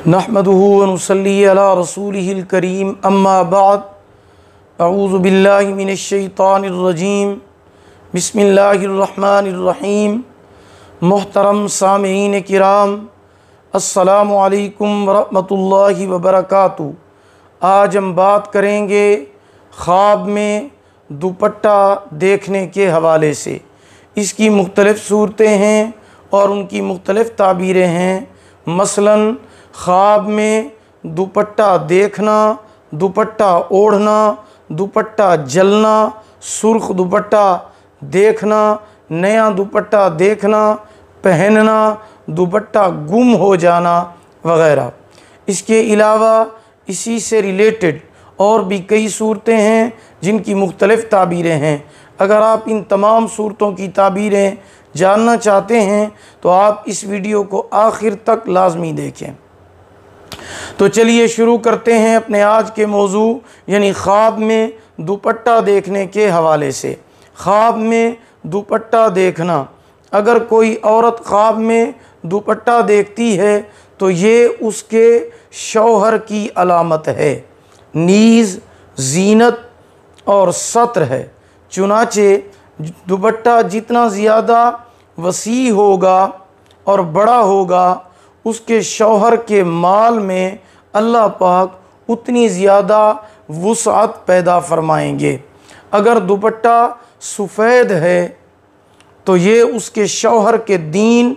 नहमदुहु व नुसल्ली अला रसूलिहिल करीम अम्मा बाद अऊज़ु बिल्लाहि मिनश शैतानिर रजीम बिस्मिल्लाहिर रहमानिर रहीम। मोहतरम सामीईन किराम, अस्सलामु अलैकुम व रहमतुल्लाहि व बरकातुहू। आज हम बात करेंगे ख्वाब में दुपट्टा देखने के हवाले से। इसकी मुख्तलिफ़ सूरतें हैं और उनकी मुख्तलिफ़ ताबीरें हैं। मसलन ख्वाब में दुपट्टा देखना, दुपट्टा ओढ़ना, दुपट्टा जलना, सुर्ख दुपट्टा देखना, नया दुपट्टा देखना, पहनना, दुपट्टा गुम हो जाना वग़ैरह। इसके अलावा इसी से रिलेटेड और भी कई सूरतें हैं जिनकी मुख्तलिफ़ ताबीरें हैं। अगर आप इन तमाम सूरतों की ताबीरें जानना चाहते हैं तो आप इस वीडियो को आखिर तक लाजमी देखें। तो चलिए शुरू करते हैं अपने आज के मौजू यानी ख्वाब में दुपट्टा देखने के हवाले से। ख्वाब में दुपट्टा देखना, अगर कोई औरत ख्वाब में दुपट्टा देखती है तो ये उसके शौहर की अलामत है, नीज़ ज़ीनत और सत्र है। चुनाचे दुपट्टा जितना ज़्यादा वसी होगा और बड़ा होगा, उसके शौहर के माल में अल्लाह पाक उतनी ज़्यादा वुसअत पैदा फरमाएंगे। अगर दुपट्टा सफ़ेद है तो ये उसके शौहर के दीन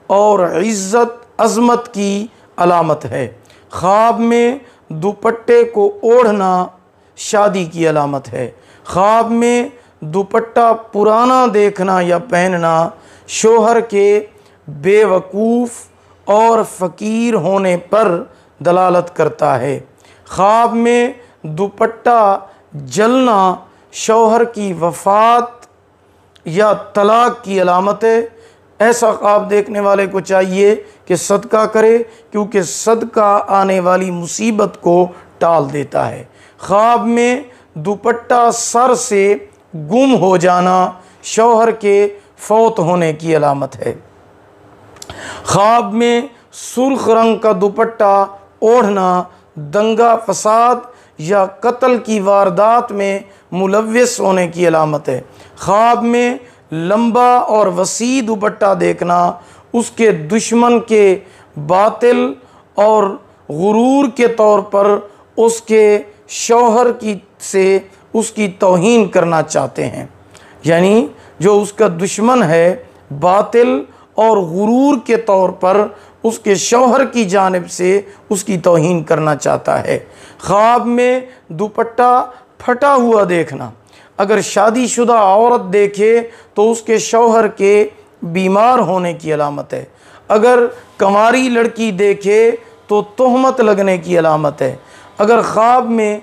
और इज़्ज़त अज़मत की अलामत है। ख्वाब में दुपट्टे को ओढ़ना शादी की अलामत है। ख्वाब में दुपट्टा पुराना देखना या पहनना शौहर के बेवकूफ़ और फ़कीर होने पर दलालत करता है। ख्वाब में दुपट्टा जलना शौहर की वफ़ात या तलाक़ की अलामत है। ऐसा ख्वाब देखने वाले को चाहिए कि सदका करे, क्योंकि सदका आने वाली मुसीबत को टाल देता है। ख्वाब में दुपट्टा सर से गुम हो जाना शौहर के फौत होने की अलामत है। ख्वाब में सुर्ख रंग का दुपट्टा ओढ़ना दंगा फसाद या कत्ल की वारदात में मुलव्वस होने की अलामत है। ख्वाब में लंबा और वसी दुपट्टा देखना उसके दुश्मन के बातिल और गुरूर के तौर पर उसके शौहर की से उसकी तौहीन करना चाहते हैं। यानी जो उसका दुश्मन है बातिल और गुरूर के तौर पर उसके शौहर की जानिब से उसकी तौहीन करना चाहता है। ख्वाब में दुपट्टा फटा हुआ देखना, अगर शादीशुदा औरत देखे तो उसके शौहर के बीमार होने की अलामत है। अगर कंवारी लड़की देखे तो तोहमत लगने की अलामत है। अगर ख्वाब में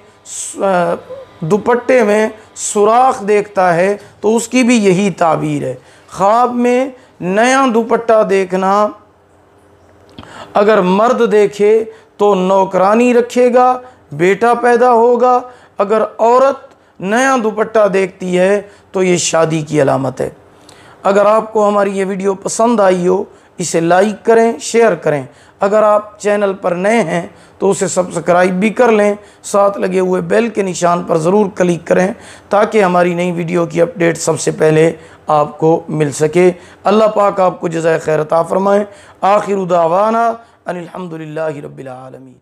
दुपट्टे में सुराख देखता है तो उसकी भी यही ताबीर है। ख्वाब में नया दुपट्टा देखना, अगर मर्द देखे तो नौकरानी रखेगा, बेटा पैदा होगा। अगर औरत नया दुपट्टा देखती है तो ये शादी की अलामत है। अगर आपको हमारी ये वीडियो पसंद आई हो इसे लाइक करें, शेयर करें। अगर आप चैनल पर नए हैं तो उसे सब्सक्राइब भी कर लें। साथ लगे हुए बेल के निशान पर ज़रूर क्लिक करें ताकि हमारी नई वीडियो की अपडेट सबसे पहले आपको मिल सके। अल्लाह पाक आपको जज़ाए खैर अता फ़रमाए। आखिर दावाना अनिल हम्दुलिल्लाहि रब्बिल आलमीन।